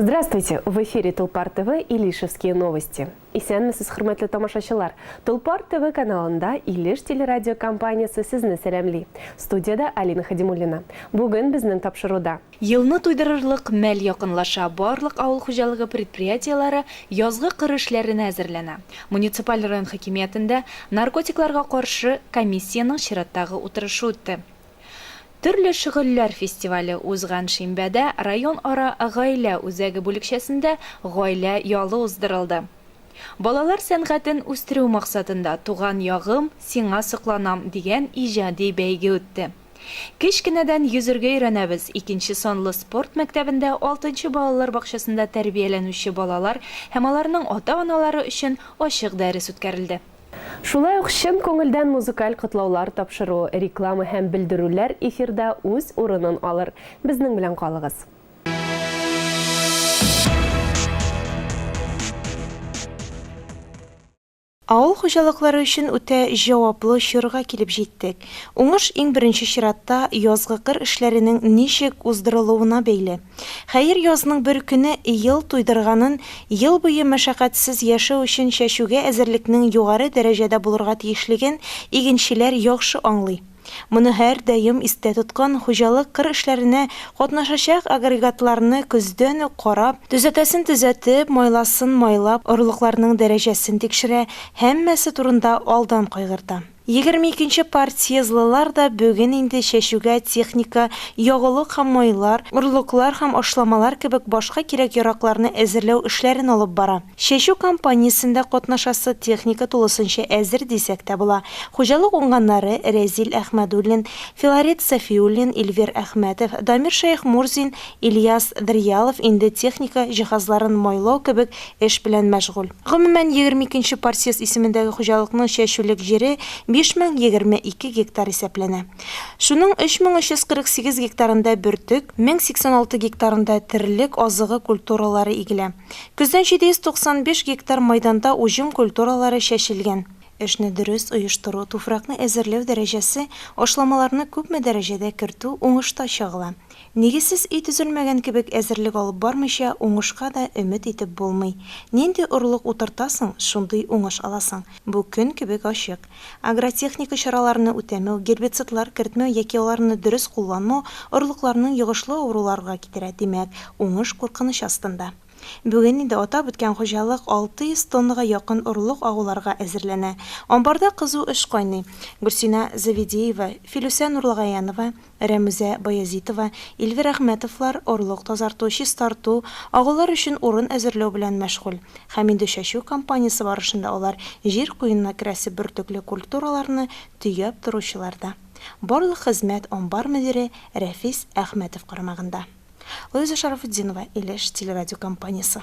Здравствуйте! В эфире Тулпар ТВ и Илишевские новости. Исәнмесез, хөрмәтле тамашачылар. Тулпар ТВ каналында Илеш телерадиокомпаниясы сезне сәламли. Студияда Алина Хадимуллина. Бүген безнең тапшыруда. Елны туйдырырлык мәл якынлаша, барлык авыл хуҗалыгы предприятиеләре язгы кыр эшләренә әзерләнә. Муниципаль район хакимиятендә наркотикларга каршы комиссияның чираттагы утырышы үтте. Төрле шөгыльләр фестивале узган шимбәдә район ара гаилә үзәге бүлекчәсендә гаилә ялы уздырылды. Балалар сәнгатен үстерү максатында туган ягым, сиңа сокланам дигән иҗади бәйге үтте. Кечкенәдән йөзәргә өйрәнәбез. Икенче санлы спорт мәктәбендә 6нчы балалар бакчасында тәрбияләнүче балалар һәм аларның ата-аналары өчен ачык дәрес үткәрелде. Шулай ук чын күңелдән музыкаль котлаулар тапшыру, реклама һәм белдерүләр эфирда үз урынын алыр. Безнең белән калыгыз. Авыл хуҗалыклары өчен үтә җаваплы чорга килеп җиттек. Уңыш иң беренче чиратта язгы кыр эшләренең ничек уздырылуына бәйле. Хәер, язның бер көне ел туйдырганын, ел буе мәшәкатьсез яшәү өчен чәчүгә әзерлекнең югары дәрәҗәдә булырга тиешлеген игенчеләр яхшы аңлый. Моны һәр даим истә тоткан хуҗалык кыр эшләренә катнашачак агрегатларны көздән үк карап, төзәтәсен төзәтеп, майласын майлап, орлыкларның дәрәҗәсен тикшерә, һәммәсе турында алдан кайгырта. 22нче партиязлылар да бүген инде чәчүгә техника, ягылык һәм майлар, орлыклар һәм ашламалар кебек башка кирәк-яракларны әзерләү эшләрен алып бара. Чәчү кампаниясендә катнашасы техника тулысынча әзер дисәк тә була. Хуҗалык уңганнары Рәзил Әхмәдуллин, Филарет Сафиуллин, Эльвир Әхмәтов, Дамир Шәйхмурзин, Ильяс Дриялов инде техника җиһазларын майлау кебек эш белән мәшгуль. Гомумән 22нче партияс исемендәге хуҗалыкның чәчүлек җире 5022 гектар исәпләнә. Шуның 3348 гектарында бөртек, 1086 гектарында терлек азыгы культуралары игелә. Көздән 795 гектар майданда уҗым культуралары чәчелгән. Эшне дөрес оештыру, туфракны әзерләү дәрәҗәсе, ашламаларны күпме дәрәҗәдә кертү уңышта чагыла. Нигезсез үй төзелмәгән кебек әзерлек алып бармыйча уңышка да өмет итеп булмый. Нинди орлык утыртасың, шундый уңыш аласың. Бу көн кебек ачык. Агротехника чараларны үтәмәү, гербицидлар кертмәү яки аларны дөрес кулланмау орлыкларның йогышлы авыруларга китерә. Димәк, уңыш куркыныч астында. Бүген инде атап үткән хуҗалык 600 тоннага якын орлык агуларга әзерләнә. Амбарда кызу эш кайный. Гөлсинә Завидеева, Филүсә Нурлагаянова, Рәмүзә Баязитова, Эльвир Әхмәтовлар орлык тазарту, чистарту, агулар өчен урын әзерләү белән мәшгуль. Һәм инде чәчү кампаниясе барышында алар җир куенына керәсе бөртекле культураларны төяп торучыларда. Барлык хезмәт амбар мөдире Рәфис Әхмәтов карамагында. Луиза Шарафутдинова, Илеш телерадиокомпаниясы.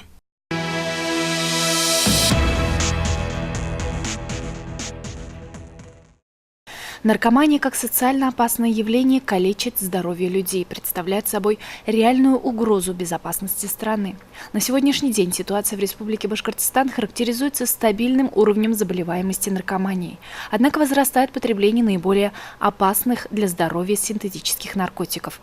Наркомания как социально опасное явление калечит здоровье людей, представляет собой реальную угрозу безопасности страны. На сегодняшний день ситуация в Республике Башкортостан характеризуется стабильным уровнем заболеваемости наркоманией. Однако возрастает потребление наиболее опасных для здоровья синтетических наркотиков.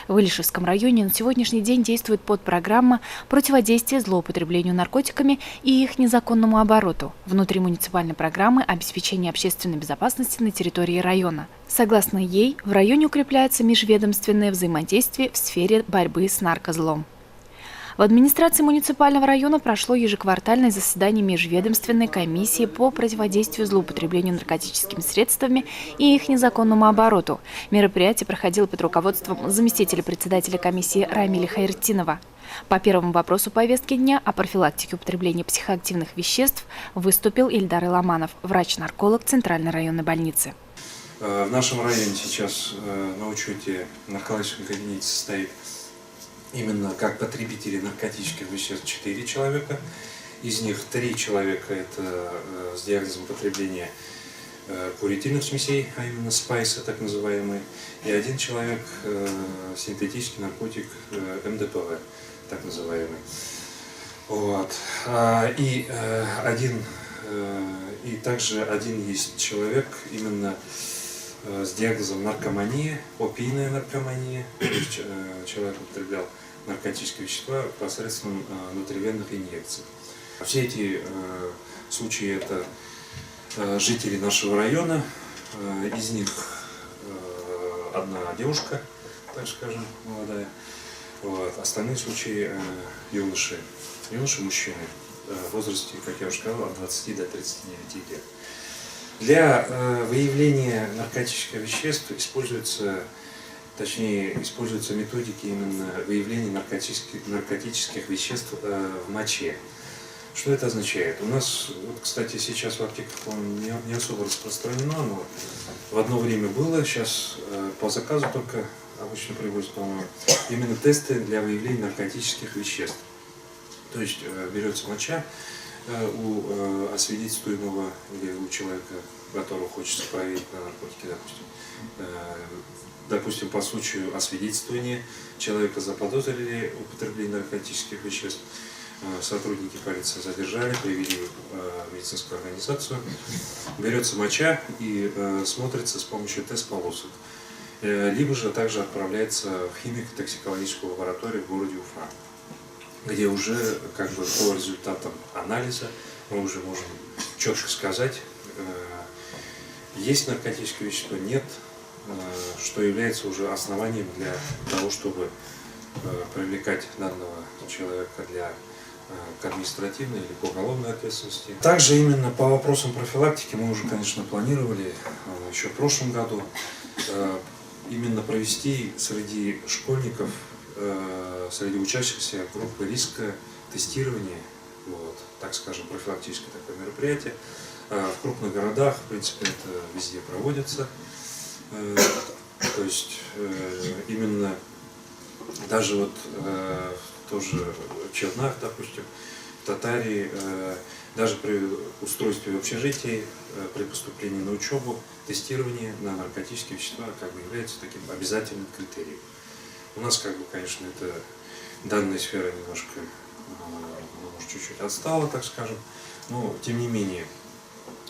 В Илишевском районе на сегодняшний день действует подпрограмма противодействия злоупотреблению наркотиками и их незаконному обороту внутри муниципальной программы обеспечения общественной безопасности на территории района. Согласно ей, в районе укрепляется межведомственное взаимодействие в сфере борьбы с наркозлом. В администрации муниципального района прошло ежеквартальное заседание межведомственной комиссии по противодействию злоупотреблению наркотическими средствами и их незаконному обороту. Мероприятие проходило под руководством заместителя председателя комиссии Рамиля Хайртинова. По первому вопросу повестки дня о профилактике употребления психоактивных веществ выступил Ильдар Иламанов, врач-нарколог Центральной районной больницы. В нашем районе сейчас на учете наркологическом кабинете состоит именно как потребители наркотических веществ 4 человека. Из них 3 человека это с диагнозом употребления курительных смесей, а именно спайса так называемый, и 1 человек синтетический наркотик МДПВ так называемый. Вот. И также один есть человек именно с диагнозом наркомания, опийная наркомания, человек употреблял наркотические вещества посредством внутривенных инъекций. Все эти случаи это жители нашего района, из них одна девушка, так скажем, молодая. Вот. Остальные случаи юноши мужчины в возрасте, как я уже сказал, от 20 до 39 лет. Для выявления наркотических веществ используются методики именно выявления наркотических веществ в моче. Что это означает? У нас, вот, кстати, сейчас в аптеках не особо распространено, но в одно время было, сейчас по заказу только обычно привозят, по-моему, именно тесты для выявления наркотических веществ. То есть берется моча у освидетельствуемого или у человека, которого хочется проверить на наркотики, допустим, по случаю освидетельствования человека заподозрили употребление наркотических веществ, сотрудники полиции задержали, привели в медицинскую организацию, берется моча и смотрится с помощью тест-полосок. Либо же также отправляется в химико-токсикологическую лабораторию в городе Уфа, где уже как бы по результатам анализа мы уже можем четко сказать, есть наркотическое вещество, нет, что является уже основанием для того, чтобы привлекать данного человека к административной или к уголовной ответственности. Также именно по вопросам профилактики мы уже, конечно, планировали еще в прошлом году именно провести среди школьников, среди учащихся группы риска тестирования, вот, так скажем, профилактическое такое мероприятие. В крупных городах, в принципе, это везде проводится. То есть именно даже вот тоже в Чернах, допустим, в Татарии, даже при устройстве в общежитии, при поступлении на учебу, тестирование на наркотические вещества как бы является таким обязательным критерием. У нас, как бы, конечно, это данная сфера немножко, может, чуть-чуть отстала, так скажем, но тем не менее,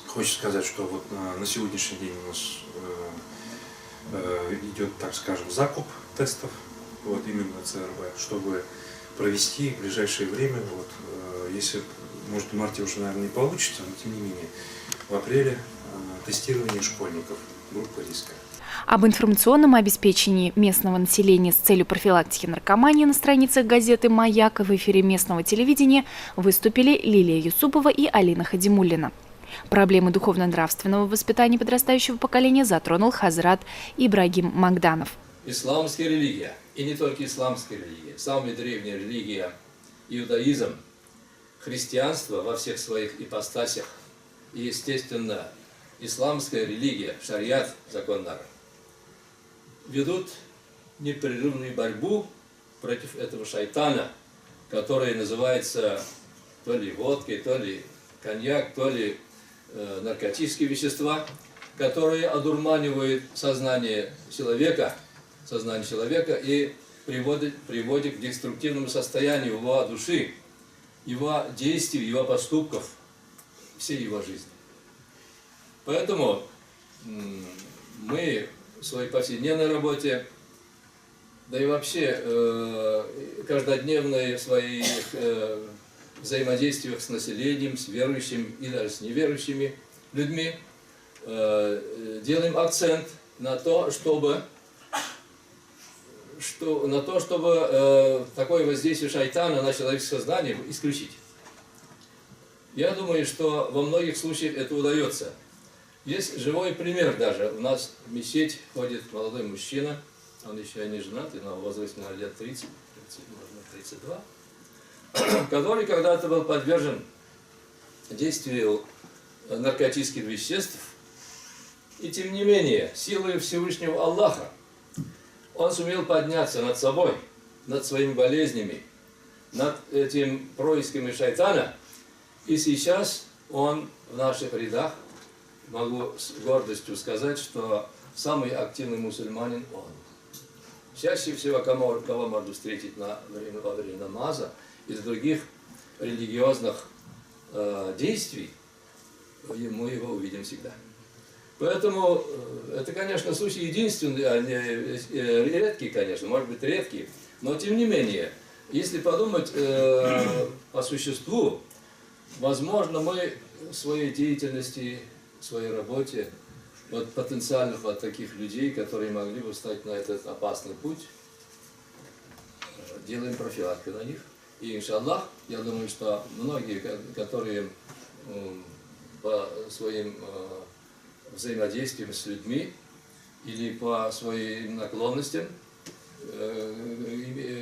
хочется сказать, что вот на сегодняшний день у нас идет, так скажем, закуп тестов, вот именно ЦРБ, чтобы провести в ближайшее время, вот, если, может, в марте уже, наверное, не получится, но тем не менее, в апреле тестирование школьников группы риска. Об информационном обеспечении местного населения с целью профилактики наркомании на страницах газеты «Маяк» в эфире местного телевидения выступили Лилия Юсупова и Алина Хадимуллина. Проблемы духовно-нравственного воспитания подрастающего поколения затронул хазрат Ибрагим Магданов. Исламская религия, и не только исламская религия, самая древняя религия иудаизм, христианство во всех своих ипостасях и, естественно, исламская религия, шариат, закон нара, ведут непрерывную борьбу против этого шайтана, который называется то ли водкой, то ли коньяк, то ли наркотические вещества, которые одурманивают сознание человека и приводят к деструктивному состоянию его души, его действий, его поступков, всей его жизни. Поэтому мы в своей повседневной работе, да и вообще каждодневной своих взаимодействиях с населением, с верующими и даже с неверующими людьми, делаем акцент на то, чтобы такое воздействие шайтана на человеческое сознание исключить. Я думаю, что во многих случаях это удается. Есть живой пример даже. У нас в мечеть ходит молодой мужчина, он еще не женатый, но в возрасте, наверное, лет 30, может, 32, который когда-то был подвержен действию наркотических веществ, и тем не менее, силой Всевышнего Аллаха, он сумел подняться над собой, над своими болезнями, над этим происками шайтана, и сейчас он в наших рядах, могу с гордостью сказать, что самый активный мусульманин он. Чаще всего, кого можно встретить во время намаза, из других религиозных действий, мы его увидим всегда. Поэтому это, конечно, случай единственный, редкий, конечно, может быть редкий, но тем не менее, Если подумать по существу, возможно, мы в своей деятельности, в своей работе, вот потенциальных вот таких людей, которые могли бы встать на этот опасный путь, делаем профилактику на них. И, иншаллах, я думаю, что многие, которые по своим взаимодействиям с людьми или по своим наклонностям,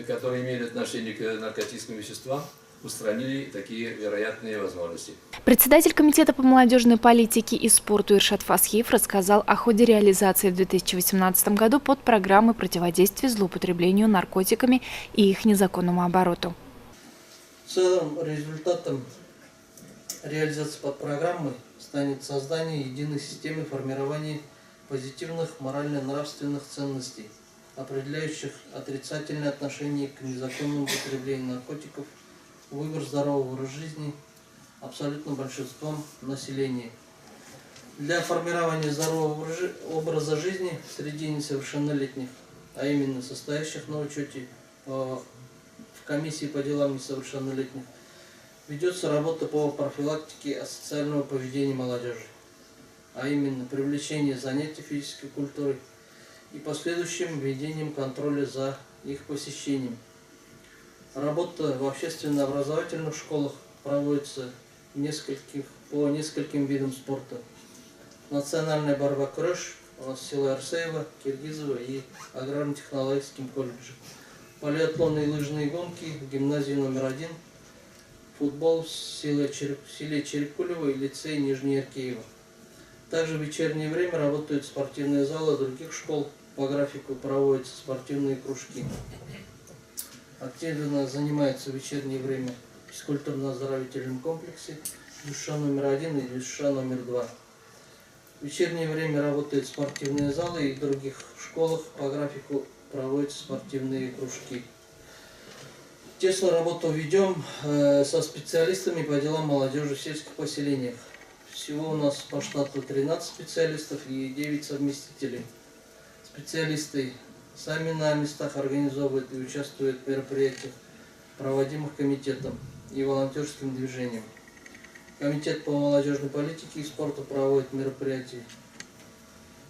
которые имели отношение к наркотическим веществам, устранили такие вероятные возможности. Председатель Комитета по молодежной политике и спорту Иршат Фасхиев рассказал о ходе реализации в 2018 году подпрограммы противодействия злоупотреблению наркотиками и их незаконному обороту. В целом результатом реализации подпрограммы станет создание единой системы формирования позитивных морально-нравственных ценностей, определяющих отрицательное отношение к незаконному употреблению наркотиков, выбор здорового образа жизни абсолютно большинством населения. Для формирования здорового образа жизни среди несовершеннолетних, а именно состоящих на учете в комиссии по делам несовершеннолетних, ведется работа по профилактике асоциального поведения молодежи, а именно привлечение занятий физической культурой и последующим введением контроля за их посещением. Работа в общественно-образовательных школах проводится по нескольким видам спорта. Национальная борьба крыш у нас села Арсеева, Киргизова и аграрно-технологическим колледжем. Полиатлонные и лыжные гонки в гимназии номер 1, футбол в селе Черепкулево и лицей Нижнеаркеево. Также в вечернее время работают спортивные залы других школ, по графику проводятся спортивные кружки. Активно занимается в вечернее время в физкультурно-оздоровительном комплексе ДЮСШ номер 1 и ДЮСШ номер 2. В вечернее время работают спортивные залы и в других школах по графику проводятся спортивные кружки. Тесную работу ведем со специалистами по делам молодежи в сельских поселениях. Всего у нас по штату 13 специалистов и 9 совместителей. Специалисты сами на местах организовывают и участвуют в мероприятиях, проводимых комитетом и волонтерским движением. Комитет по молодежной политике и спорту проводит мероприятия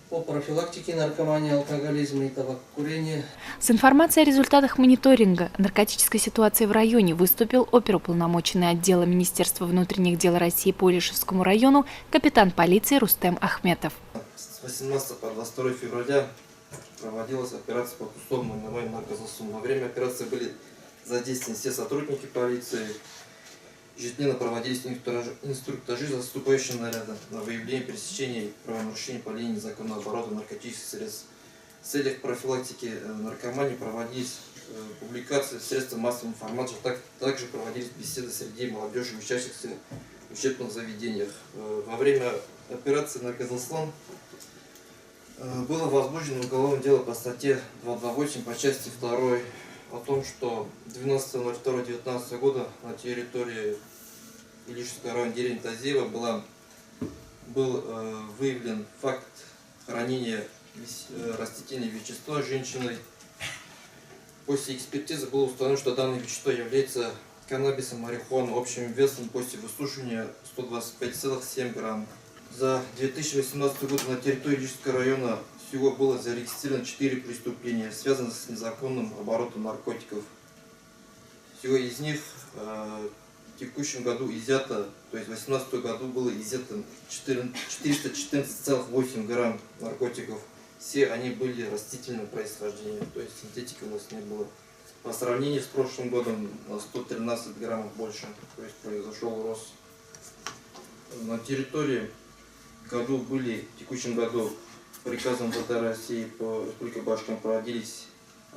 по профилактике наркомании, алкоголизма и табакокурения. С информацией о результатах мониторинга наркотической ситуации в районе выступил оперуполномоченный отдела Министерства внутренних дел России по Илишевскому району капитан полиции Рустем Ахметов. С 18 по 22 февраля проводилась операция по кустовому войне наркозасуму. Во время операции были задействованы все сотрудники полиции. Ежедневно проводились инструктажи заступающим нарядом на выявление пресечения правонарушений по линии незаконного оборота наркотических средств. В целях профилактики наркомании проводились публикации в средствах массовой информации, также проводились беседы среди молодежи, учащихся в учебных заведениях. Во время операции «Наркозаслон» было возбуждено уголовное дело по статье 228 по части 2 о том, что 12.02.19 года на территории Илишевского района деревни Тазеева был выявлен факт хранения растительного вещества женщиной. После экспертизы было установлено, что данное вещество является каннабисом марихуаной общим весом после высушивания 125,7 грамм. За 2018 год на территории Илишевского района всего было зарегистрировано 4 преступления, связанных с незаконным оборотом наркотиков. Всего из них в текущем году изъято, то есть в 2018 году было изъято 414,8 грамм наркотиков. Все они были растительного происхождения, то есть синтетики у нас не было. По сравнению с прошлым годом на 113 граммов больше, то есть произошел рост. На территории в текущем году приказом МВД России по Республике Башкирия проводились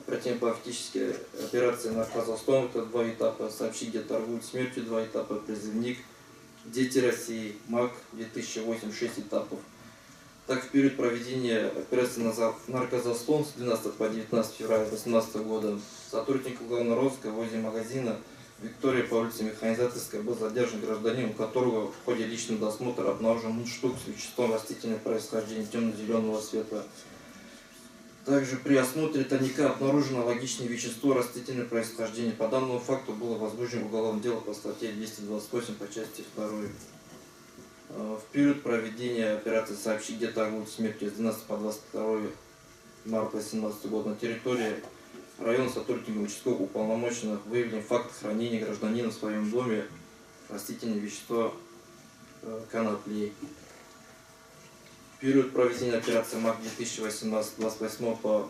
противофактические операции «Наркозаслон», это 2 этапа, «Сообщи, где торгуют смертью», 2 этапа, «Призывник», «Дети России», МАК 2008, 6 этапов. Так, в период проведения операции «Наркозаслон» с 12 по 19 февраля 2018 года сотрудник уголовного розыска возле магазина «Виктория» по улице Механизаторская был задержан гражданин, у которого в ходе личного досмотра обнаружен мундштук с веществом растительного происхождения темно-зеленого цвета. Также при осмотре тайника обнаружено логичное вещество растительного происхождения. По данному факту было возбуждено уголовное дело по статье 228 по части 2. В период проведения операции «Сообщи, где торгуют смертью» с 12 по 22 марта 2017 года на территории района сотрудниками участковых уполномоченных выявлен факт хранения гражданина в своем доме растительного вещества конопли. В период проведения операции МАК 2018 28 по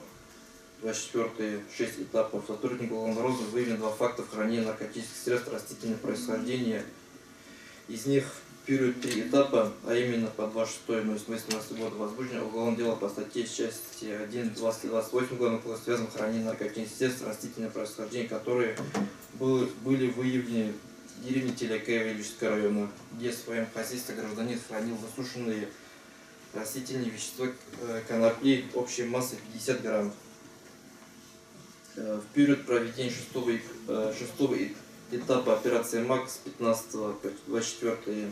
24 6 этапов сотрудников уголовного розыска выявлено 2 факта хранения наркотических средств растительного происхождения. Из них в период 3 этапа, а именно по 26.08.18 года возбуждено уголовное дело по статье части 1 2028 Уголовного кодекса связано с хранением наркотических средств растительного происхождения, которые были выявлены в деревне Телекаева Ильичского района, где в своем хозяйстве гражданин хранил засушенные растительные вещества конопли общей массой 50 грамм. В период проведения 6 этапа операции МАК с 15 по 24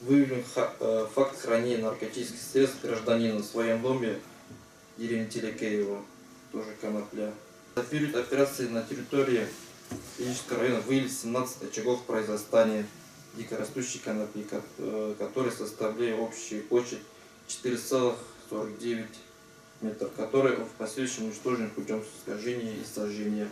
выявлен факт хранения наркотических средств гражданина в своем доме деревни Телекаева, тоже конопля. За период операции на территории Ильичского района выявили 17 очагов произрастания дикорастущей конопли, которые составляют общую площадь 4,49 метров, которые в последующем уничтожены путем сожжения и сожжения.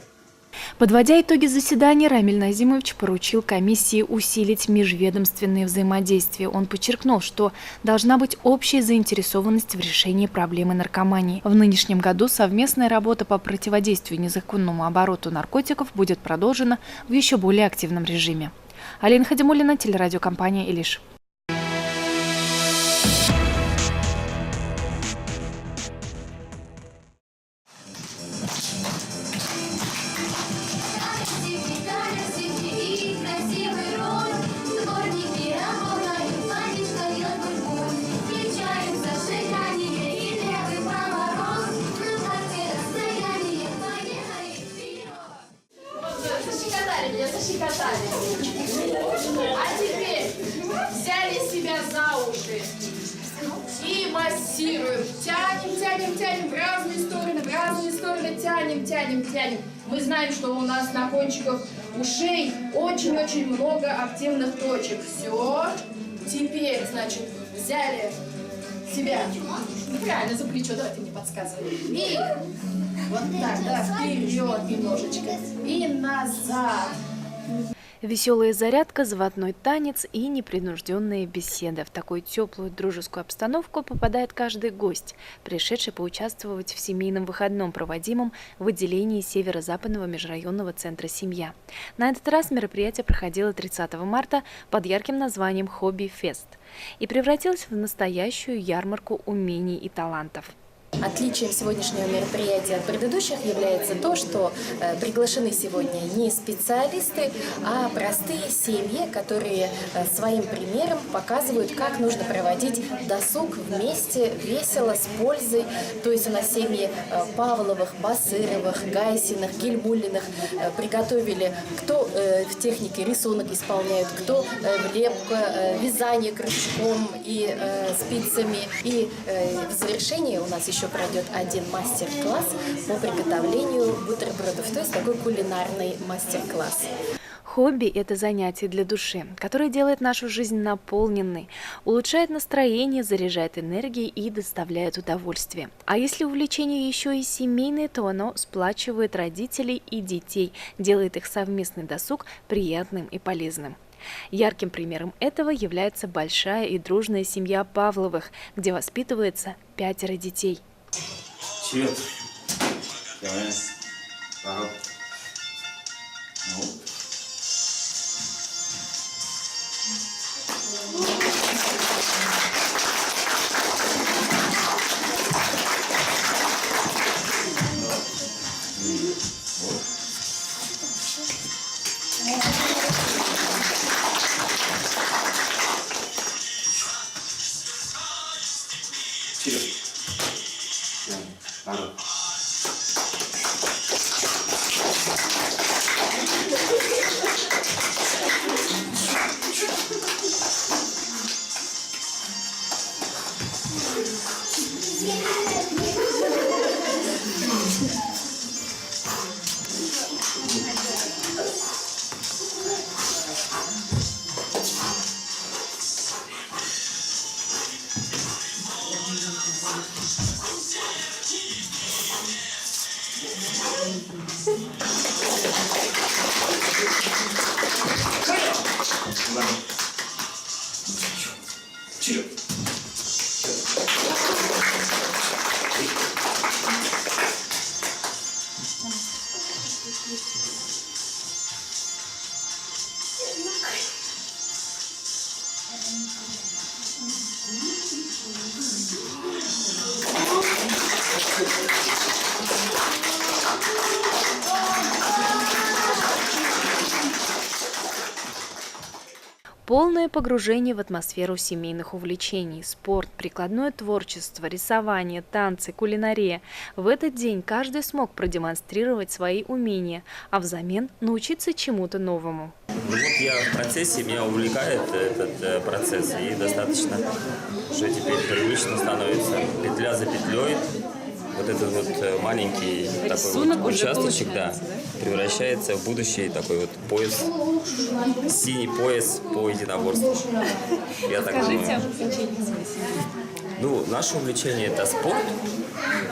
Подводя итоги заседания, Рамиль Назимович поручил комиссии усилить межведомственные взаимодействия. Он подчеркнул, что должна быть общая заинтересованность в решении проблемы наркомании. В нынешнем году совместная работа по противодействию незаконному обороту наркотиков будет продолжена в еще более активном режиме. Алина Хадимуллина, телерадиокомпания «Илиш». А теперь взяли себя за уши и массируем. Тянем, тянем, тянем в разные стороны, тянем, тянем, тянем. Мы знаем, что у нас на кончиках ушей очень-очень много активных точек. Все. Теперь, значит, взяли себя правильно за плечо, давай ты мне подсказывай. И вот так, да, вперед немножечко. И назад. Веселая зарядка, заводной танец и непринужденная беседа. В такую теплую дружескую обстановку попадает каждый гость, пришедший поучаствовать в семейном выходном, проводимом в отделении Северо-Западного межрайонного центра «Семья». На этот раз мероприятие проходило 30 марта под ярким названием «Хобби-фест» и превратилось в настоящую ярмарку умений и талантов. Отличием сегодняшнего мероприятия от предыдущих является то, что приглашены сегодня не специалисты, а простые семьи, которые своим примером показывают, как нужно проводить досуг вместе, весело, с пользой. То есть у нас семьи Павловых, Басыровых, Гайсиных, Гельмуллиных приготовили, кто в технике рисунок исполняют, кто лепка, вязание крючком и спицами. И в завершении у нас еще пройдет один мастер-класс по приготовлению бутербродов, то есть такой кулинарный мастер-класс. Хобби – это занятие для души, которое делает нашу жизнь наполненной, улучшает настроение, заряжает энергией и доставляет удовольствие. А если увлечение еще и семейное, то оно сплачивает родителей и детей, делает их совместный досуг приятным и полезным. Ярким примером этого является большая и дружная семья Павловых, где воспитывается 5 детей. Черт. Давай. Ага. Ну. Полное погружение в атмосферу семейных увлечений, спорт, прикладное творчество, рисование, танцы, кулинария. В этот день каждый смог продемонстрировать свои умения, а взамен научиться чему-то новому. Вот я в процессе, меня увлекает этот процесс, и достаточно, что теперь привычно становится петля за петлей. Вот этот вот маленький такой вот участочек, да, превращается в будущий такой вот пояс, синий пояс по единоборству. Я так думаю. Ну, наше увлечение – это спорт,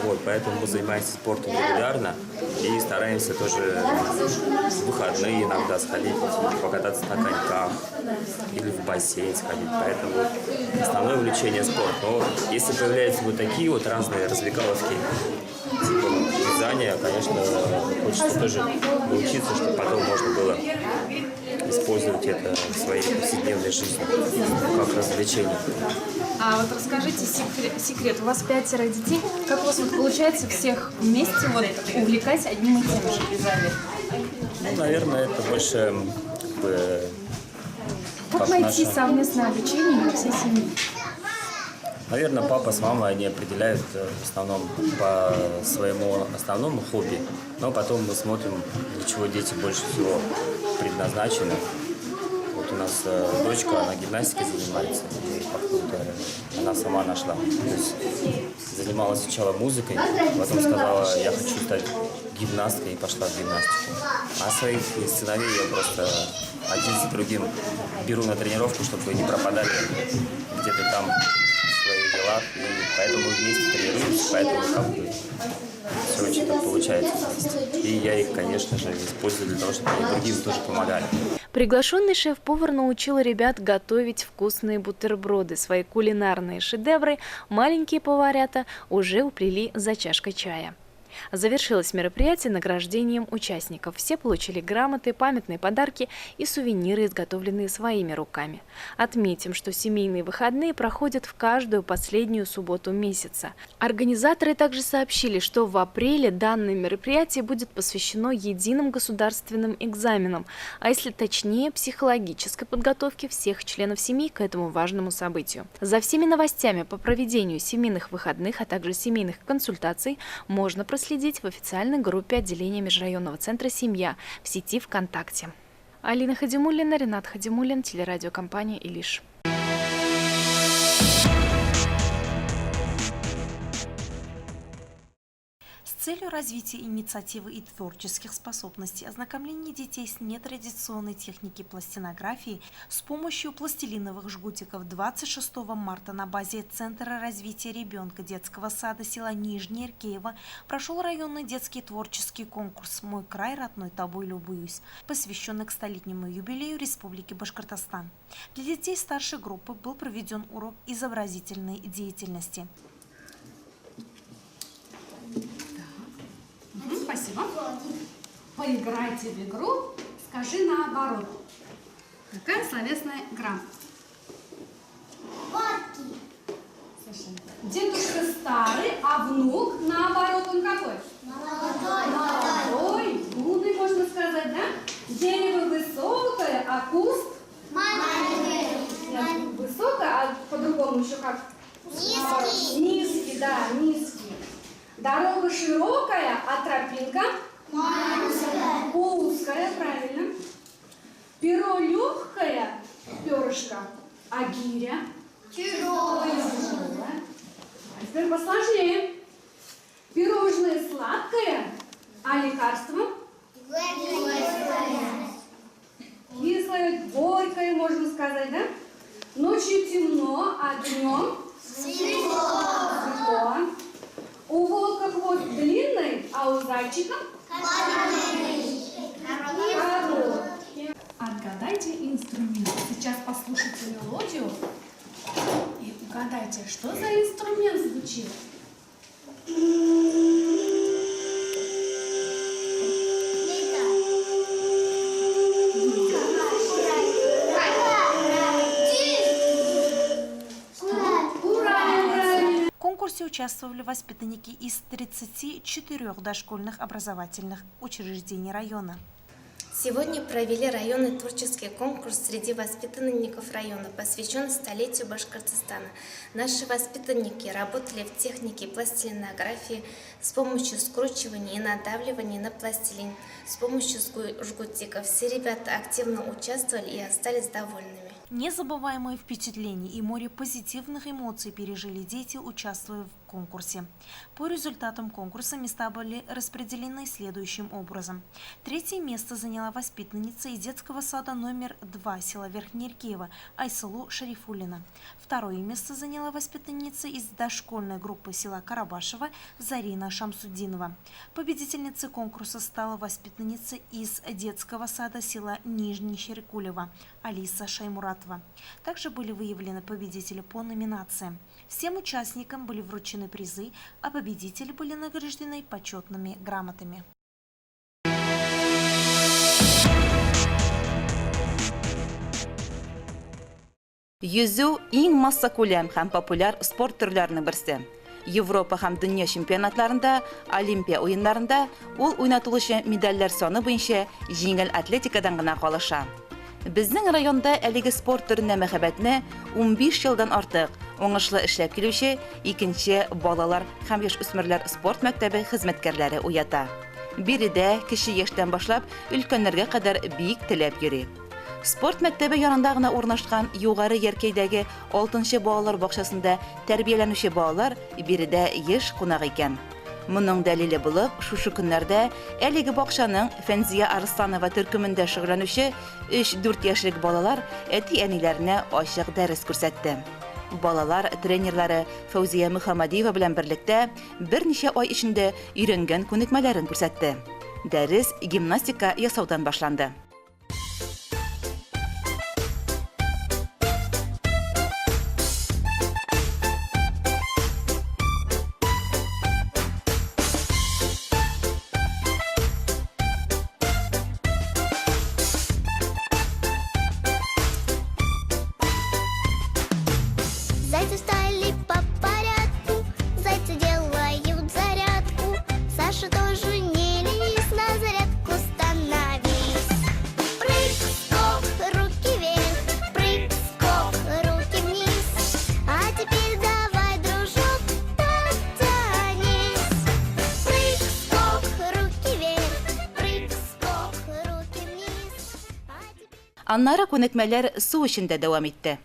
вот, поэтому мы занимаемся спортом регулярно и стараемся тоже в выходные иногда сходить, покататься на коньках или в бассейн сходить. Поэтому основное увлечение – спорт. Но если появляются вот такие вот разные развлекаловки, типа вязания, конечно, хочется тоже научиться, чтобы потом можно было использовать это в своей повседневной жизни как развлечение. А вот расскажите секрет. У вас 5 детей. Как у вас вот получается всех вместе вот увлекать одним и тем же вязанием? Ну, наверное, это больше Как найти совместное обучение для всей семьи? Наверное, папа с мамой, они определяют в основном по своему основному хобби, но потом мы смотрим, для чего дети больше всего предназначены. Вот у нас дочка, она гимнастикой занимается, и она сама нашла. То есть занималась сначала музыкой, потом сказала, я хочу стать гимнасткой, и пошла в гимнастику. А своих сыновей я просто один за другим беру на тренировку, чтобы не пропадали где-то там свои дела, и поэтому мы вместе тренируемся, поэтому как бы все очень так получается. И я их, конечно же, использую для того, чтобы они другим тоже помогали. Приглашенный шеф-повар научил ребят готовить вкусные бутерброды. Свои кулинарные шедевры маленькие поварята уже уплели за чашкой чая. Завершилось мероприятие награждением участников. Все получили грамоты, памятные подарки и сувениры, изготовленные своими руками. Отметим, что семейные выходные проходят в каждую последнюю субботу месяца. Организаторы также сообщили, что в апреле данное мероприятие будет посвящено единым государственным экзаменам, а если точнее, психологической подготовке всех членов семьи к этому важному событию. За всеми новостями по проведению семейных выходных, а также семейных консультаций можно проследить в официальной группе отделения Межрайонного центра «Семья» в сети ВКонтакте. Алина Хадимуллина, Ренат Хадимуллин, телерадиокомпания «Илиш». С целью развития инициативы и творческих способностей, ознакомления детей с нетрадиционной техникой пластинографии с помощью пластилиновых жгутиков 26 марта на базе Центра развития ребенка детского сада села Нижнее Иркеево прошел районный детский творческий конкурс «Мой край, родной, тобой любуюсь», посвященный к столетнему юбилею Республики Башкортостан. Для детей старшей группы был проведен урок изобразительной деятельности. Спасибо. Поиграйте в игру «Скажи наоборот». Какая словесная грамота? Совершенно. Дедушка старый, а внук наоборот он какой? Молодой, юный, можно сказать, да? Дерево высокое, а куст? Маленький. Высокое, а по-другому еще как? Низкий. Низкий, да, низкий. Дорога широкая, а тропинка? Узкая. Узкая, правильно. Перо легкое, перышко, а гиря? Тяжелая. А теперь посложнее. Пирожное сладкое, а лекарство? Кислое, горькое, можно сказать, да? Ночью темно, а днем? Светло. У волка хвост длинный, а А у зайчика? Коробки. Отгадайте инструмент. Сейчас послушайте мелодию и угадайте, что за инструмент звучит. В конкурсе участвовали воспитанники из 34 дошкольных образовательных учреждений района. Сегодня провели районный творческий конкурс среди воспитанников района, посвященный столетию Башкортостана. Наши воспитанники работали в технике пластилинографии с помощью скручивания и надавливания на пластилин, с помощью жгутиков. Все ребята активно участвовали и остались довольными. Незабываемые впечатления и море позитивных эмоций пережили дети, участвуя в конкурсе. По результатам конкурса места были распределены следующим образом. Третье место заняла воспитанница из детского сада номер 2 села Верхнеиркеево Айсулу Шарифуллина. Второе место заняла воспитанница из дошкольной группы села Карабашева Зарина Шамсуддинова. Победительницей конкурса стала воспитанница из детского сада села Нижний Щеркулево Алиса Шаймуратова. Также были выявлены победители по номинациям. Всем участникам были вручены призы, а победители были награждены почетными грамотами. Yüzүү иң масса күләм һәм популяр спорт төрләренең берсе. Европа һәм дөнья чемпионатларында, Олимпия уеннарында ул уйнатылучы медальләр саны буенча җиңел атлетикадан гына калыша. Безнең районда әлеге спорт төренә мәхәббәтне 15 елдан артык уңышлы эшләп килүче 2нче балалар һәм яшь-үсмерләр спорт мәктәбе хезмәткәрләре уята. Биредә кече яшьтән башлап өлкәннәргә кадәр биек теләп йөри. Спорт мәктәбе янында гына урнашкан югары яркәйдәге 6нчы балалар бакчасында тәрбияләнүче балалар биредә еш кунак икән. Моның дәлиле булып, шушы көннәрдә әлеге бакчаның Фәнзия Арсланова төркемендә шөгыльләнүче 3-4 яшьлек балалар әти-әниләренә ачык дәрес күрсәтте. Балалар тренерлары Фәүзия Мөхәммәдиева белән берлектә берничә ай эчендә өйрәнгән күнекмәләрен күрсәтте. Дәрес гимнастика ясаудан башланды. Зайцы встали по порядку, зайцы делают зарядку. Саша тоже не ленись, на зарядку становись. Прыг-скок, руки вверх, прыг-скок, руки вниз. А теперь давай, дружок, потянись. Прыг-скок, руки вверх, прыг-скок, руки вниз. Аннары күнекмәләр су эчендә дәвам итте.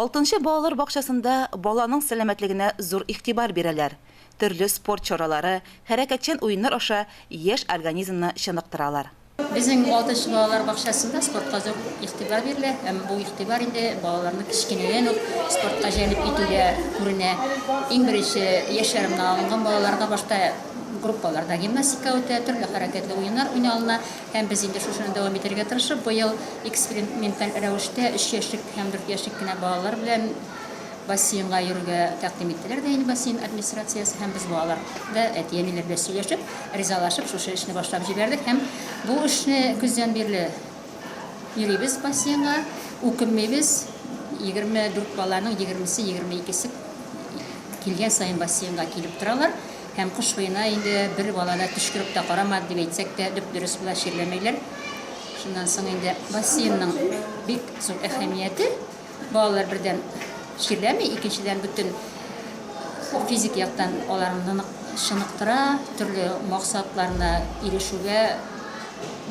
6-нчы балалар бакчасында баланың сәламәтлегенә зур игътибар бирәләр. Төрле спорт чаралары, хәрәкәтчән уеннар аша яшь организмны чыныктыралар. Безнең 6-нчы балалар бакчасында спортка зур игътибар бирелә. Һәм бу игътибар инде балаларны кичкенәдән үк спортка җәлеп итүгә күренә. Иң беренче яшьләреннән алынган балаларга башта группаларда гимнастика үтә, төрле хәрәкәтле уеннар уйналына. Һәм без инде шушыны дәвам итәргә тырышып, быел эксперименталь рәвештә 3 яшьлек һәм 4 яшьлек кенә балалар белән бассейнга йөрергә тәкъдим иттеләр дә инде бассейн администрациясе һәм без балалар да әти-әниләр белән сөйләшеп, ризалашып, шушы эшне башлап җибәрдек һәм бу эшне күздән бирле йөрибез бассейнга, үкенмәйбез. 24 баланың 20-се, 22-се килгән сайын бассейнга килеп торалар. Һәм кыш буена инде бер баланы төшкереп тә карамады дип әйтсәк тә дөрес була ширләмәйләр. Шуннан соң инде бассейнның бик зур әһәмияте балалар бердән ширләми, икенчедән бөтен физик яктан аларны шыныктыра, төрле максатларына ирешүгә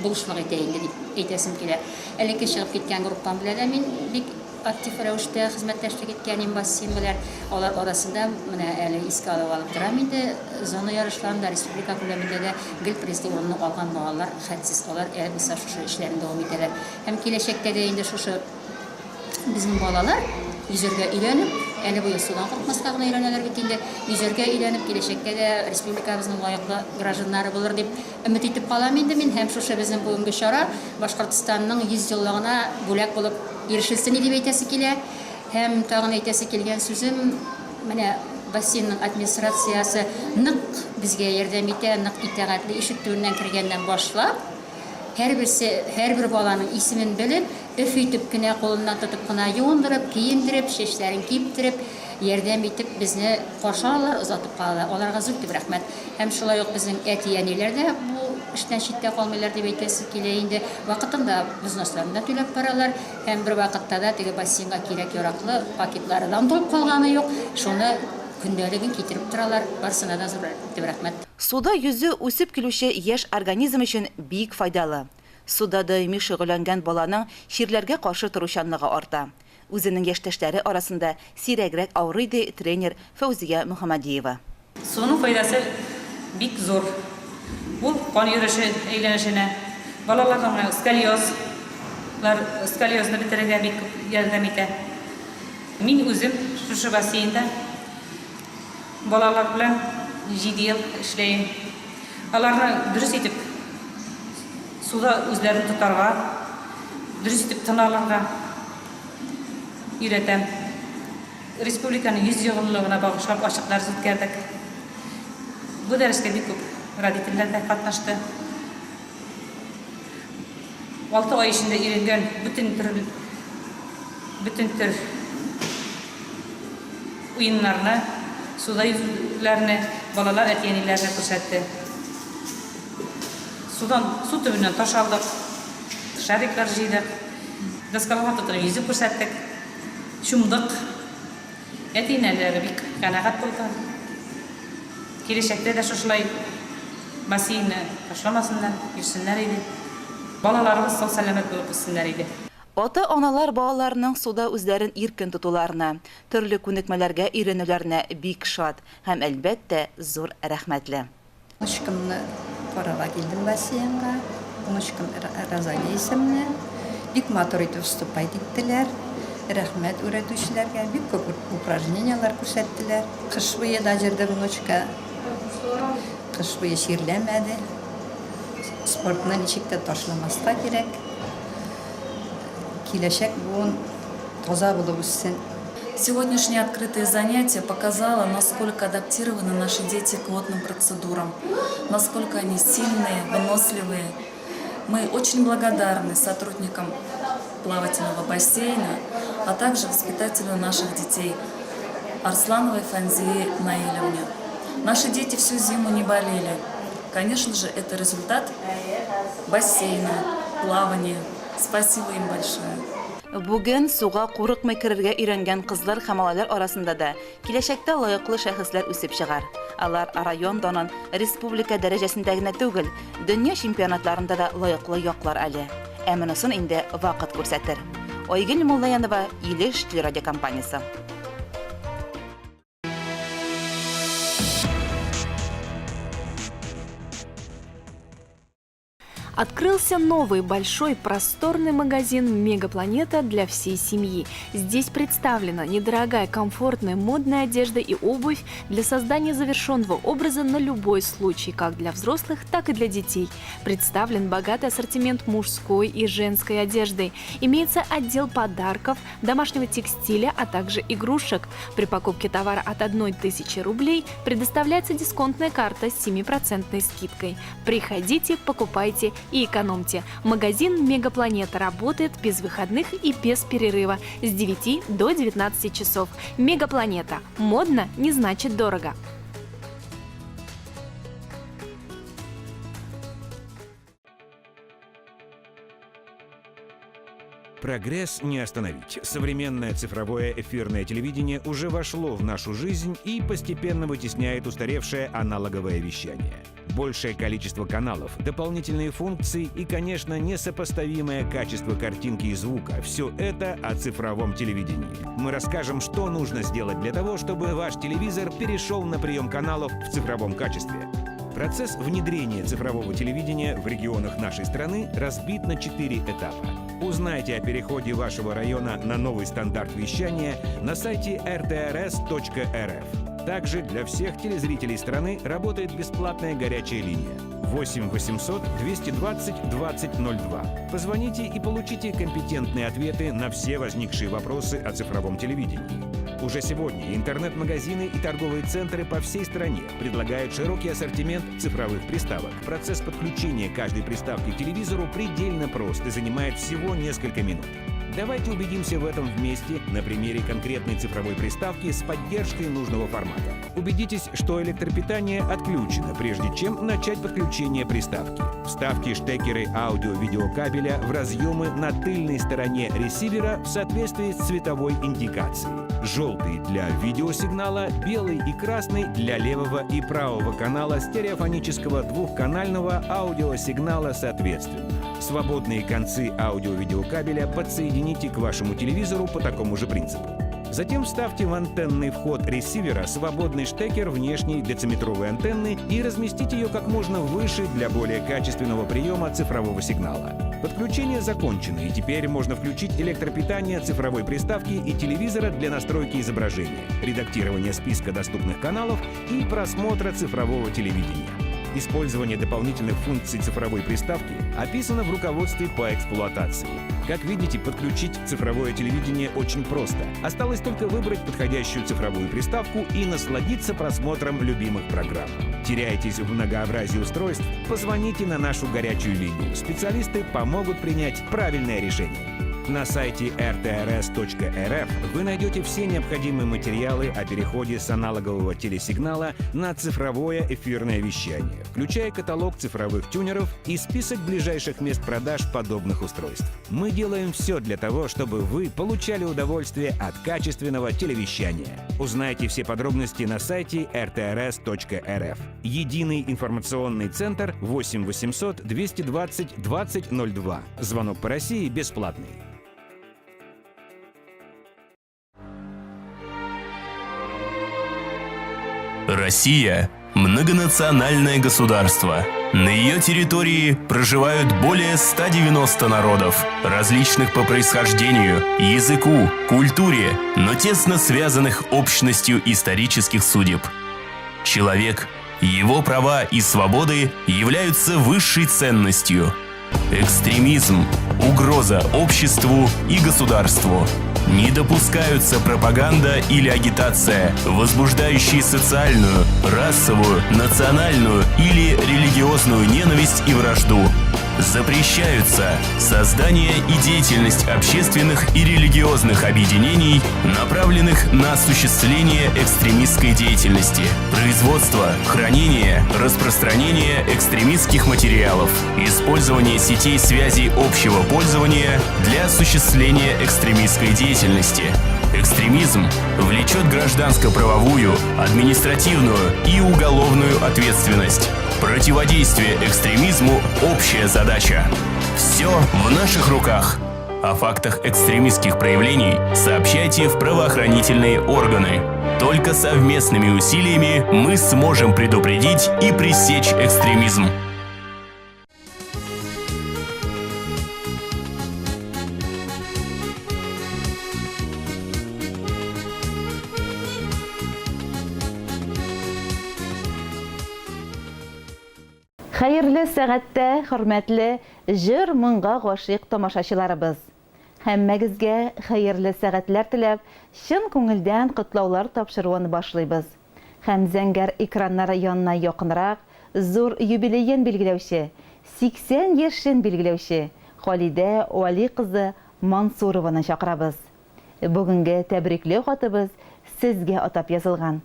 булышлык итә инде дип әйтәсем килә. Элекке чыгып киткән группам белән дә мин бик актив рәвештә хезмәттәшлек иткәнем бассейн белән. Алар арасында менә әле искә алып торам инде зона ярышларында республика күләмендә дә гел призлы урынны алган балалар хәтсез. Алар әле шушы эшләрен дәвам итәләр. Һәм киләчәктә дә инде шушы безнең балалар yüzәргә өйрәнеп, әле бу судан куркмаска гына өйрәнәләр бит инде. Yüзәргә өйрәнеп киләчәктә дә республикабызның лаеклы гражданнары булыр дип өмет итеп калам инде мин. Һәм шушы безнең бүгенге чара Башкортстанның 100 еллыгына бүләк булып ирешелсен дип әйтәсе килә. Һәм тагын әйтәсе килгән сүзем, менә бассейнның администрациясе нык безгә ярдәм итә, нык итәгатьле ишетүеннән кергәннән башлап һәрбер баланың исемен белеп, өф итеп кенә кулыннан тотып кына юындырып, киендереп, чәчләрен киптереп, ярдәм итеп безне каршы алалар, озатып калалар. Аларга зур дип рәхмәт. Һәм шулай ук безнең әти-әниләр дә бу эштән читтә калмыйлар дип әйтәсе килә инде. Вакытында взносларын да түләп баралар. Һәм бер вакытта да теге бассейнга кирәк-яраклы пакетлардан булып калганы юк. Шуны көндәлеген китереп торалар. Барсына да зур дип рәхмәт. Суда yüзү үсеп килүче яшь организм өчен бик файдалы. Суда даими шөгыльләнгән баланың ширләргә каршы торучанлыгы арта. Үзенең яшьтәшләре арасында сирәгрәк авырый ди тренер Фәүзия Мөхәммәдиева. Суның файдасы бик зур. Ул кан йөреше әйләнешенә, балаларның сколиозны бетерергә бик ярдәм итә. Мин үзем шушы бассейнда балалар белән 7 ел эшләйм. Аларны дөрес итеп суда үзләрен тотарга, дөрес итеп тыналарга өйрәтәм. Республиканың 100 еллыгына багышлап ачыклар үткәрдек. Бу дәрескә бик күп родительләр дә катнашты. 6 ай эчендә өйрәнгән бүтән төр уеннарны, суда yüzүләрне балалар әти-әниләргә күрсәтте. Судан су төбеннән таш алдык, шариклар җыйдык, доскаларга тотынып yüзү күрсәттек, чумдык. Әти-әниләр бик канәгать булды. Киләчәктә дә шушылай бассейнны ташламасыннар, yüzсеннәр иде. Балаларыбыз сау сәламәт булып үссеннәр иде. Ата-аналар балаларының суда үзләрен иркен тотуларына, төрле күнекмәләргә өйрәнүләренә бик шат һәм әлбәттә зур рәхмәтле. Ушкымны карарга килдем бассейнга. Ушкым Разали исемле. Бик матур итеп выступать иттеләр. Рәхмәт өйрәтүчеләргә, бик күп упражнениялар күрсәттеләр. Кыш буе да җирдә внучка. Кыш буе ширләмәде. Спортны ничек тә ташламаска кирәк. Киләчәк буын таза булып үссен. Сегодняшнее открытое занятие показало, насколько адаптированы наши дети к водным процедурам, насколько они сильные, выносливые. Мы очень благодарны сотрудникам плавательного бассейна, а также воспитателю наших детей Арслановой Фанзии Наилевне. Наши дети всю зиму не болели. Конечно же, это результат бассейна, плавания. Спасибо им большое. Бүген суга курыкмый керергә өйрәнгән кызлар һәм малайлар арасында да киләчәктә лаеклы шәхесләр үсеп чыгар. Алар район данын республика дәрәҗәсендә генә түгел, дөнья чемпионатларында да лаеклы яклар әле. Ә монысын инде вакыт күрсәтер. Ойгөл Муллаянова, Илеш телерадиокомпаниясы. Открылся новый большой просторный магазин «Мегапланета» для всей семьи. Здесь представлена недорогая, комфортная, модная одежда и обувь для создания завершенного образа на любой случай, как для взрослых, так и для детей. Представлен богатый ассортимент мужской и женской одежды. Имеется отдел подарков, домашнего текстиля, а также игрушек. При покупке товара от 1000 рублей предоставляется дисконтная карта с 7% скидкой. Приходите, покупайте и экономьте. Магазин «Мегапланета» работает без выходных и без перерыва с 9 до 19 часов. «Мегапланета». Модно не значит дорого. Прогресс не остановить. Современное цифровое эфирное телевидение уже вошло в нашу жизнь и постепенно вытесняет устаревшее аналоговое вещание. Большее количество каналов, дополнительные функции и, конечно, несопоставимое качество картинки и звука – все это о цифровом телевидении. Мы расскажем, что нужно сделать для того, чтобы ваш телевизор перешел на прием каналов в цифровом качестве. Процесс внедрения цифрового телевидения в регионах нашей страны разбит на 4 этапа. Узнайте о переходе вашего района на новый стандарт вещания на сайте rtrs.rf. Также для всех телезрителей страны работает бесплатная горячая линия 8 800 220 2002. Позвоните и получите компетентные ответы на все возникшие вопросы о цифровом телевидении. Уже сегодня интернет-магазины и торговые центры по всей стране предлагают широкий ассортимент цифровых приставок. Процесс подключения каждой приставки к телевизору предельно прост и занимает всего несколько минут. Давайте убедимся в этом вместе на примере конкретной цифровой приставки с поддержкой нужного формата. Убедитесь, что электропитание отключено, прежде чем начать подключение приставки. Вставьте штекеры аудио-видеокабеля в разъемы на тыльной стороне ресивера в соответствии с цветовой индикацией. Желтый для видеосигнала, белый и красный для левого и правого канала стереофонического двухканального аудиосигнала соответственно. Свободные концы аудио-видеокабеля подсоедините к вашему телевизору по такому же принципу. Затем вставьте в антенный вход ресивера свободный штекер внешней дециметровой антенны и разместите ее как можно выше для более качественного приема цифрового сигнала. Подключение закончено, и теперь можно включить электропитание цифровой приставки и телевизора для настройки изображения, редактирования списка доступных каналов и просмотра цифрового телевидения. Использование дополнительных функций цифровой приставки описано в руководстве по эксплуатации. Как видите, подключить цифровое телевидение очень просто. Осталось только выбрать подходящую цифровую приставку и насладиться просмотром любимых программ. Теряетесь в многообразии устройств? Позвоните на нашу горячую линию. Специалисты помогут принять правильное решение. На сайте rtrs.rf вы найдете все необходимые материалы о переходе с аналогового телесигнала на цифровое эфирное вещание, включая каталог цифровых тюнеров и список ближайших мест продаж подобных устройств. Мы делаем все для того, чтобы вы получали удовольствие от качественного телевещания. Узнайте все подробности на сайте rtrs.rf. Единый информационный центр 8 800 220 2002. Звонок по России бесплатный. Россия – многонациональное государство. На ее территории проживают более 190 народов, различных по происхождению, языку, культуре, но тесно связанных общностью исторических судеб. Человек, его права и свободы являются высшей ценностью. Экстремизм – угроза обществу и государству. Не допускаются пропаганда или агитация, возбуждающие социальную, расовую, национальную или религиозную ненависть и вражду. Запрещаются создание и деятельность общественных и религиозных объединений, направленных на осуществление экстремистской деятельности, производство, хранение, распространение экстремистских материалов, использование сетей связи общего пользования для осуществления экстремистской деятельности. Экстремизм влечет гражданско-правовую, административную и уголовную ответственность. Противодействие экстремизму – общая задача. Все в наших руках. О фактах экстремистских проявлений сообщайте в правоохранительные органы. Только совместными усилиями мы сможем предупредить и пресечь экстремизм. Хәерле сәгатьтә, хөрмәтле җыр моңга гашыйк тамашачыларыбыз. Һәммәгезгә хәерле сәгатьләр теләп, чын күңелдән котлаулар тапшыруын башлыйбыз. Һәм зәңгәр экраннар янына якынрак, зур юбилейын билгеләүче, 80 яшен билгеләүче Халидә Вали кызы Мансурованы чакырабыз. Бүгенге тәбрикле хатыбыз сезгә атап язылган.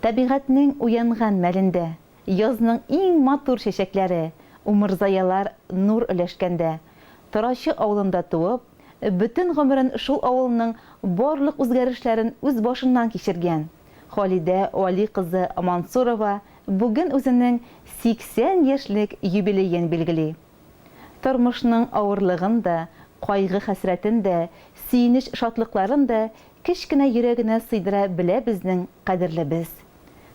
Табигатьнең уянган мәлендә, язның иң матур чәчәкләре, умырзаялар нур өләшкәндә, Торачы авылында туып, бөтен гомерен шул авылның барлык үзгәрешләрен үз башыннан кичергән Халидә Вали кызы Мансурова бүген үзенең 80 яшьлек юбилейын билгели. Тормышның авырлыгын да, кайгы хәсрәтен дә, сөенеч шатлыкларын да кечкенә йөрәгенә сыйдыра белә безнең кадерлебез.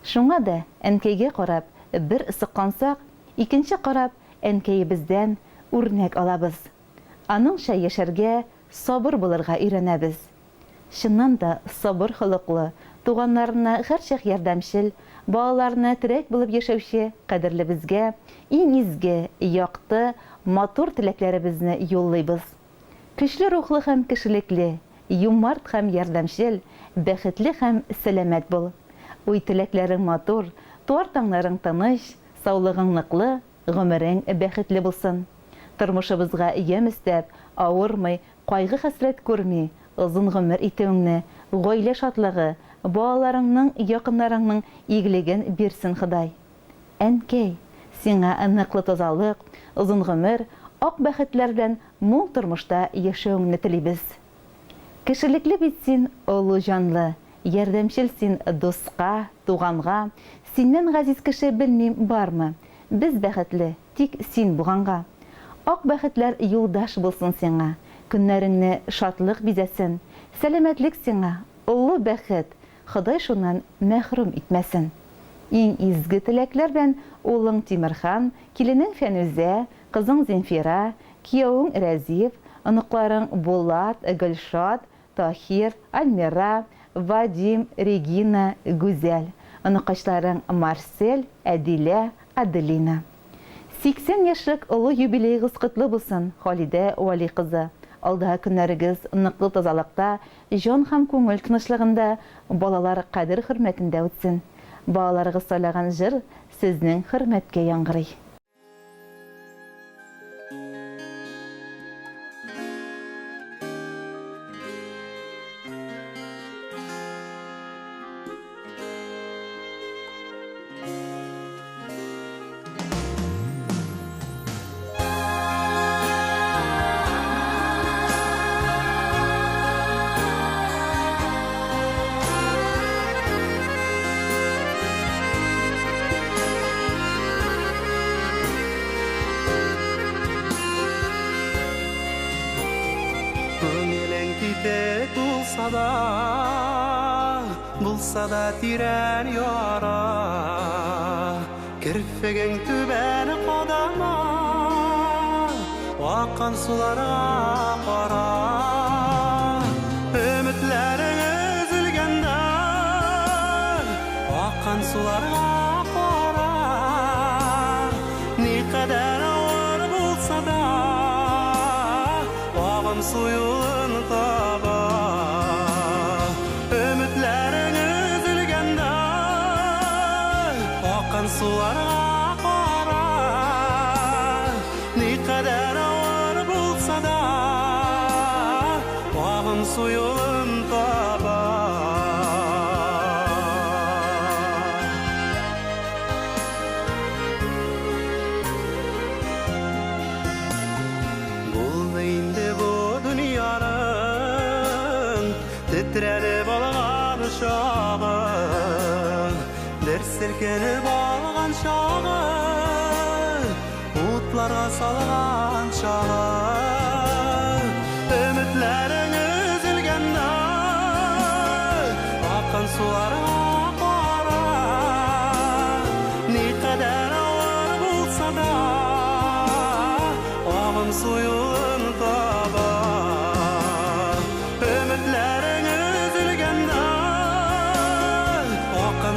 Шуңа да әнкәйгә карап бер сыккансак, икенче карап әнкәйебездән үрнәк алабыз. Аныңча яшәргә, сабыр булырга өйрәнәбез. Чыннан да сабыр холыклы, туганнарына һәрчак ярдәмчел, балаларына терәк булып яшәүче кадерлебезгә иң изге, якты, матур теләкләребезне юллыйбыз. Көчле рухлы һәм кешелекле, юмарт һәм ярдәмчел, бәхетле һәм сәламәт бул. Уй теләкләрең матур, туар таңнарың тыныч, саулыгың ныклы, гомерең бәхетле булсын. Тормышыбызга ям истәп, авырмый, кайгы хәсрәт күрми, озын гомер итүеңне, гаилә шатлыгы, балаларыңның, якыннарыңның игелеген бирсен Ходай. Әнкәй, сиңа ныклы тазалык, озын гомер, ак бәхетләр белән мул тормышта яшәүеңне телибез. Кешелекле бит син, олы җанлы, ярдәмчел син дуска, туганга, синнән газиз кеше белмим бармы? Без бәхетле, тик син буганга. Ак бәхетләр юлдаш булсын сиңа, көннәреңне шатлык бизәсен, сәламәтлек сиңа, олы бәхет, Ходай шуннан мәхрүм итмәсен. Иң изге теләкләр белән улың Тимерхан, киленең Фәнүзә, кызың Зинфира, кияүең Рәзиф, оныкларың Булат, Гөлшат, Тахир, Альмира, Вадим, Регина, Гүзәл, оныкачларың Марсель, Әдилә, Аделина. 80 яшьлек олы юбилейгыз котлы булсын, Халидә Вали кызы. Алдагы көннәрегез ныклы тазалыкта, җан һәм күңел тынычлыгында, балалар кадер хөрмәтендә үтсен. Балаларыгыз сайлаган җыр сезнең хөрмәткә яңгырый. Bulsa da tiren yara, kirfegen tüben kodama, akan sulara kara, ümitlerin üzülgende, akan sulara kara, ne kadar ağır bulsa da, ağın suyun taba. Sulara kara, ne kadar ağır bulsa da, ağın suyun tabar. Buldu indi bu dünyanın, titrelip algan şağı, silkenip algan çağı, utlara salgan çağı,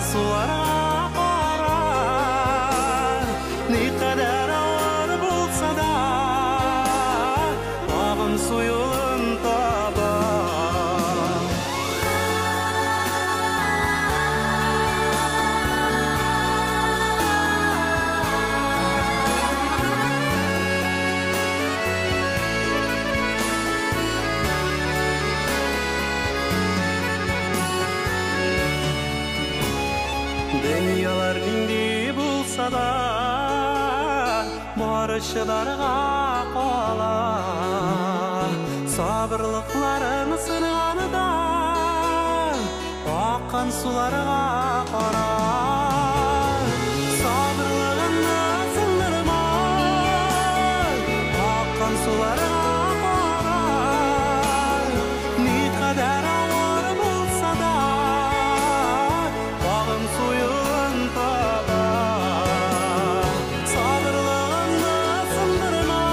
суларға қарар, не қадар ауыр болса да, ағын сойылын табар. Дүниялар нендей болса да, бары шыдарға қала. Сабырлықларың сынғаныдан, аққан суларға қара. Сабырлығыңды сындырма, аққан суларға қара. Не қадар ауыр болса да, бағым сойылын табар. Сабырлығыңды сындырма,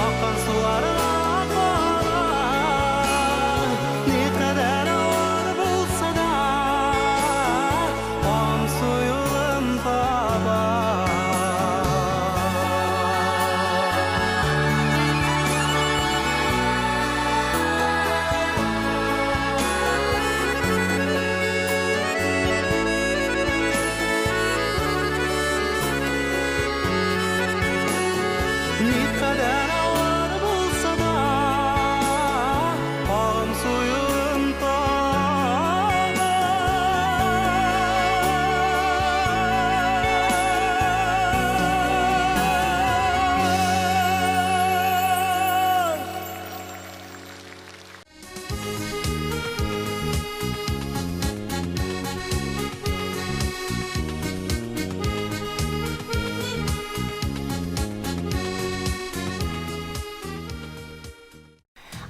аққан суларға қара. Не қадар ауыр болса да, бағым сойылын табар. Не қадар ауыр болса да, бағым сойылын табар.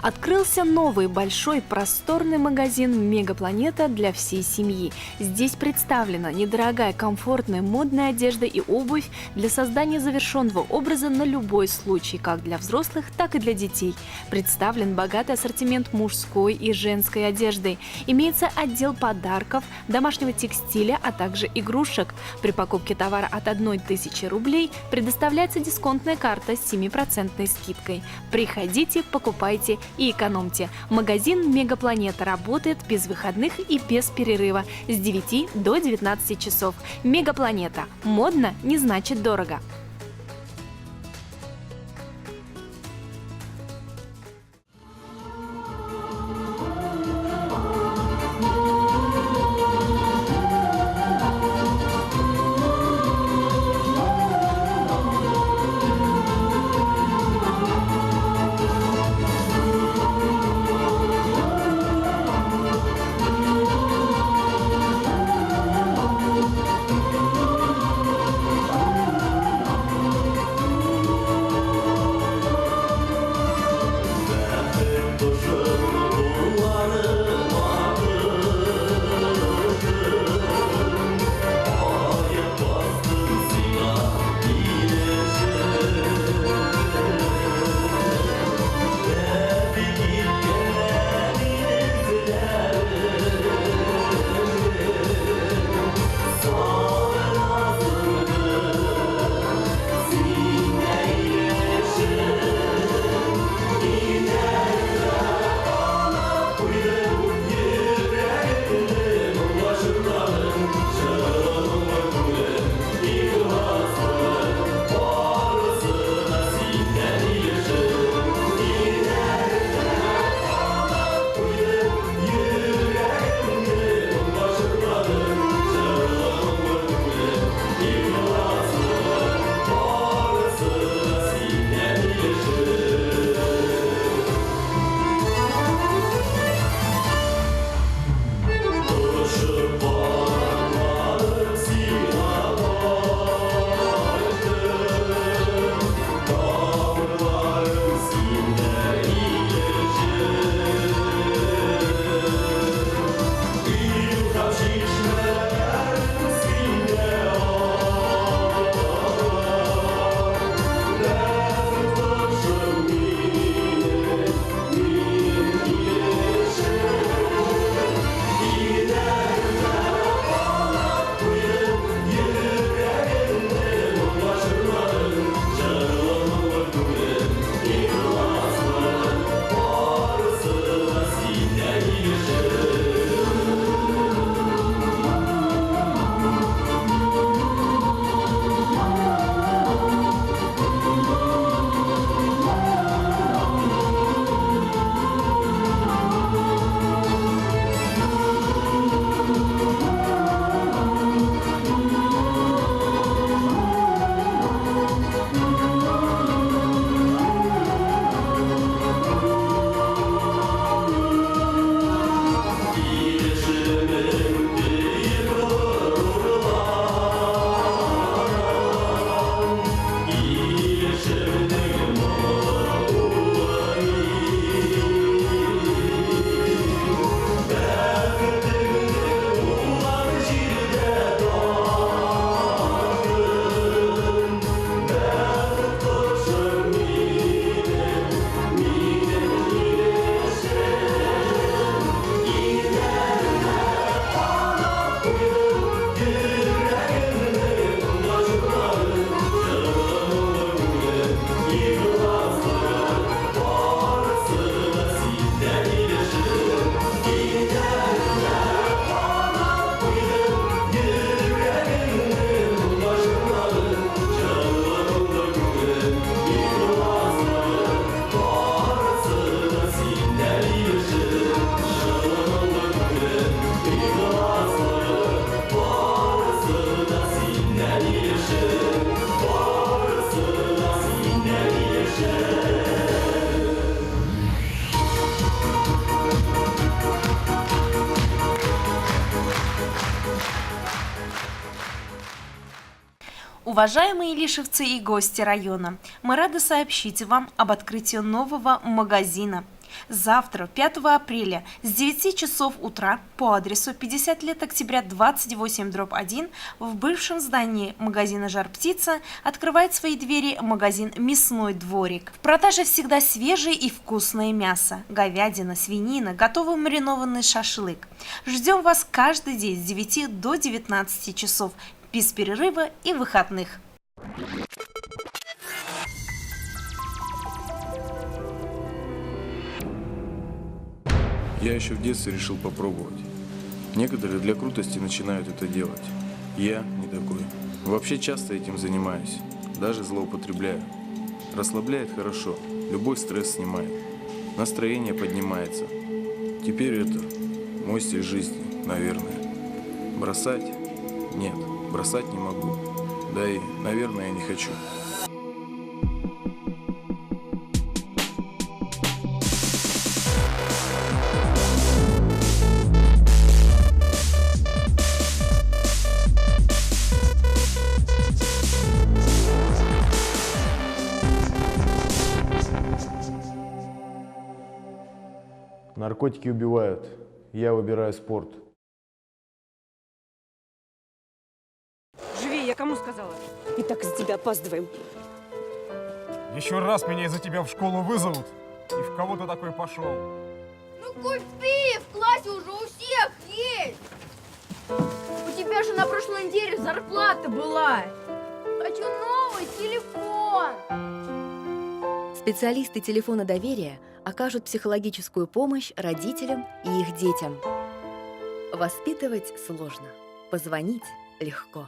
Открылся новый большой просторный магазин «Мегапланета» для всей семьи. Здесь представлена недорогая, комфортная, модная одежда и обувь для создания завершенного образа на любой случай, как для взрослых, так и для детей. Представлен богатый ассортимент мужской и женской одежды. Имеется отдел подарков, домашнего текстиля, а также игрушек. При покупке товара от 1000 рублей предоставляется дисконтная карта с 7% скидкой. Приходите, покупайте и экономьте. Магазин «Мегапланета» работает без выходных и без перерыва с 9 до 19 часов. «Мегапланета». Модно не значит дорого. Уважаемые илишевцы и гости района, мы рады сообщить вам об открытии нового магазина. Завтра, 5 апреля, с 9 часов утра по адресу 50 лет октября 28/1 в бывшем здании магазина «Жар-птица» открывает свои двери магазин «Мясной дворик». В продаже всегда свежее и вкусное мясо, говядина, свинина, готовый маринованный шашлык. Ждем вас каждый день с 9 до 19 часов, без перерыва и выходных. Я еще в детстве решил попробовать. Некоторые для крутости начинают это делать. Я не такой. Вообще часто этим занимаюсь. Даже злоупотребляю. Расслабляет хорошо. Любой стресс снимает. Настроение поднимается. Теперь это мой стиль жизни, наверное. Бросать? Нет, бросать не могу. Да и, наверное, не хочу. Наркотики убивают. Я выбираю спорт. Живи, я кому сказала? И так из-за тебя опаздываем. Еще раз меня из-за тебя в школу вызовут. И в кого ты такой пошел? Ну купи, в классе уже у всех есть. У тебя же на прошлой неделе зарплата была. Хочу новый телефон. Специалисты телефона доверия окажут психологическую помощь родителям и их детям. Воспитывать сложно, позвонить легко.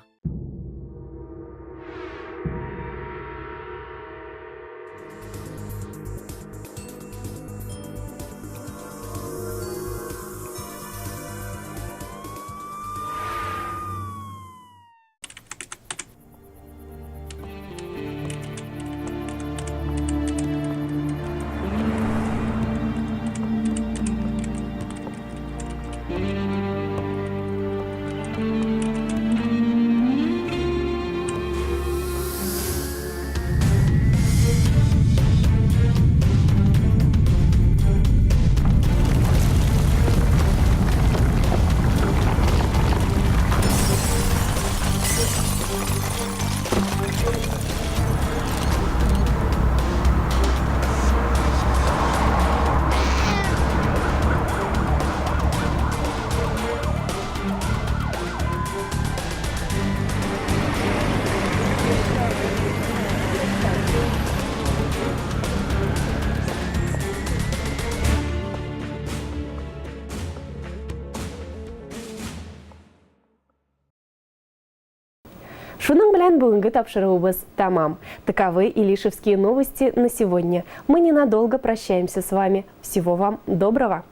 Шуның белән бүгенге тапшыруыбыз тамам. Таковы илишевские новости на сегодня. Мы ненадолго прощаемся с вами. Всего вам доброго!